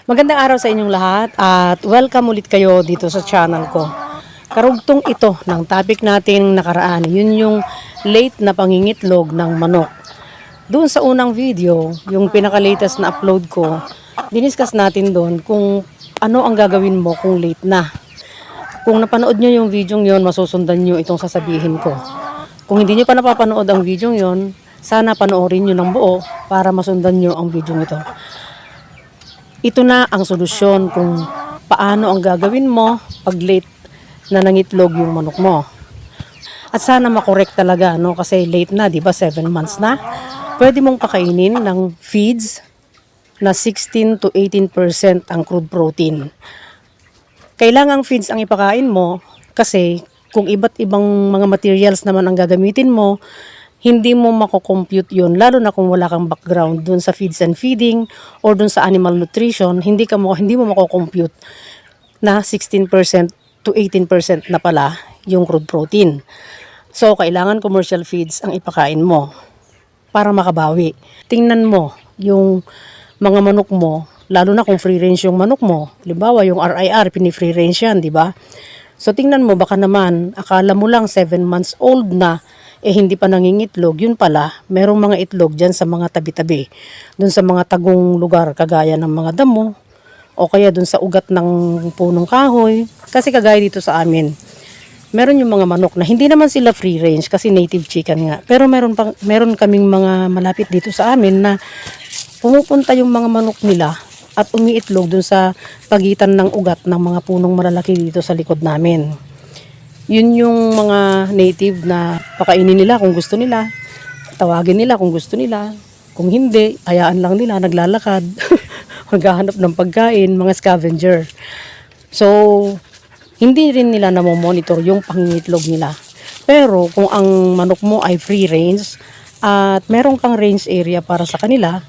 Magandang araw sa inyong lahat at welcome ulit kayo dito sa channel ko. Karugtong ito ng topic natin nakaraan, yun yung late na pangingitlog ng manok. Doon sa unang video, yung pinaka-latest na upload ko, diniscuss natin doon kung ano ang gagawin mo kung late na. Kung napanood nyo yung video yon, masusundan nyo itong sasabihin ko. Kung hindi nyo pa napapanood ang video yon, sana panoorin nyo ng buo para masundan nyo ang video ito. Ito na ang solusyon kung paano ang gagawin mo pag late na nangitlog yung manok mo. At sana makorek talaga, no? Kasi late na, di ba? 7 months na. Pwede mong pakainin ng feeds na 16 to 18% ang crude protein. Kailangang feeds ang ipakain mo kasi kung iba't ibang mga materials naman ang gagamitin mo, hindi mo mako-compute yun, lalo na kung wala kang background dun sa feeds and feeding or dun sa animal nutrition, hindi mo mako-compute na 16% to 18% na pala yung crude protein. So, kailangan commercial feeds ang ipakain mo para makabawi. Tingnan mo yung mga manok mo, lalo na kung free range yung manok mo. Halimbawa, yung RIR, pini-free range yan, di ba? So, tingnan mo, baka naman, akala mo lang 7 months old na, hindi pa nangingitlog, yun pala, merong mga itlog dyan sa mga tabi-tabi. Dun sa mga tagong lugar, kagaya ng mga damo, o kaya dun sa ugat ng punong kahoy. Kasi kagaya dito sa amin, meron yung mga manok na hindi naman sila free range kasi native chicken nga. Pero meron kaming mga malapit dito sa amin na pumupunta yung mga manok nila at umiitlog dun sa pagitan ng ugat ng mga punong malalaki dito sa likod namin. Yun yung mga native na pakainin nila kung gusto nila. Tawagin nila kung gusto nila. Kung hindi, hayaan lang nila, naglalakad. Maghahanap ng pagkain, mga scavenger. So, hindi rin nila namomonitor yung pangingitlog nila. Pero kung ang manok mo ay free range at meron kang range area para sa kanila,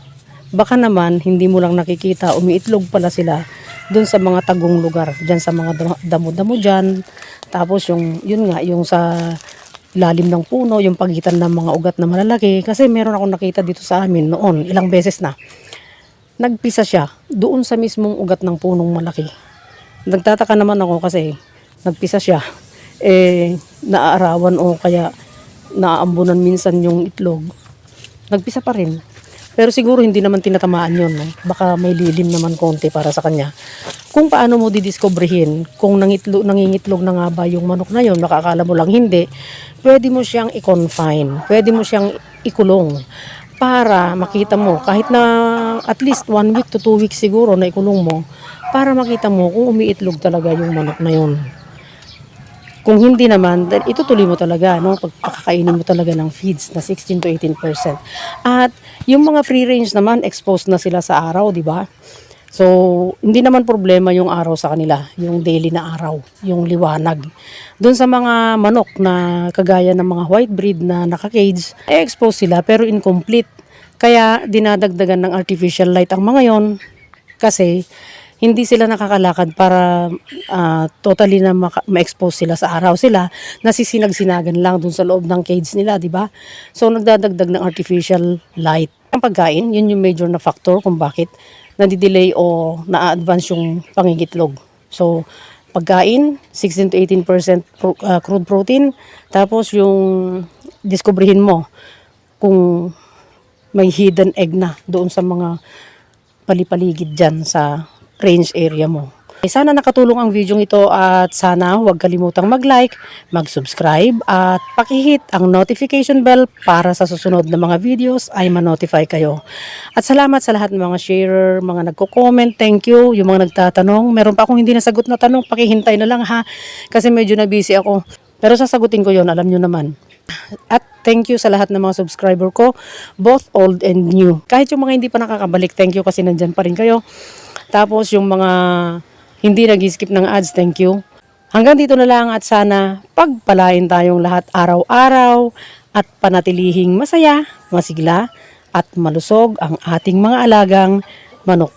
baka naman hindi mo lang nakikita, umiitlog pala sila doon sa mga tagong lugar, dyan sa mga damo-damo dyan. Tapos yun nga, yung sa lalim ng puno, yung pagitan ng mga ugat na malalaki. Kasi meron akong nakita dito sa amin noon, ilang beses na. Nagpisa siya doon sa mismong ugat ng punong malaki. Nagtataka naman ako kasi nagpisa siya. Naaarawan o kaya naaambunan minsan yung itlog. Nagpisa pa rin. Pero siguro hindi naman tinatamaan yun. No? Baka may lilim naman konti para sa kanya. Kung paano mo didiskobrehin kung nangingitlog na nga ba yung manok na yun, nakakala mo lang hindi, pwede mo siyang i-confine, pwede mo siyang ikulong para makita mo, kahit na at least 1 week to 2 weeks siguro na ikulong mo, para makita mo kung umiitlog talaga yung manok na yun. Kung hindi naman, itutuloy mo talaga, no? Pagkakainin mo talaga ng feeds na 16 to 18%. At yung mga free range naman, exposed na sila sa araw, di ba? So, hindi naman problema yung araw sa kanila, yung daily na araw, yung liwanag. Doon sa mga manok na kagaya ng mga white breed na naka-cage, expose sila pero incomplete. Kaya dinadagdagan ng artificial light ang mga yon kasi hindi sila nakakalakad para totally na ma-expose sila sa araw. Sila nasisinag-sinagan lang dun sa loob ng cage nila, di ba? So nagdadagdag ng artificial light. Ang pagkain, yun yung major na factor kung bakit nadidelay o na-advance yung pangingitlog. So pagkain, 16 to 18% crude protein. Tapos yung diskubrihin mo kung may hidden egg na doon sa mga palipaligid dyan sa range area mo. Sana nakatulong ang video ito at sana huwag kalimutang mag-like, mag-subscribe at pakihit ang notification bell para sa susunod na mga videos ay ma-notify kayo. At salamat sa lahat ng mga sharer, mga nagko-comment, thank you. Yung mga nagtatanong, meron pa akong hindi nasagot na tanong, pakihintay na lang ha, kasi medyo na busy ako. Pero sasagutin ko yon, alam nyo naman. At thank you sa lahat ng mga subscriber ko, both old and new. Kahit yung mga hindi pa nakakabalik, thank you kasi nandyan pa rin kayo. Tapos yung mga hindi nag-skip ng ads, thank you. Hanggang dito na lang at sana pagpalain tayong lahat araw-araw at panatilihing masaya, masigla at malusog ang ating mga alagang manok.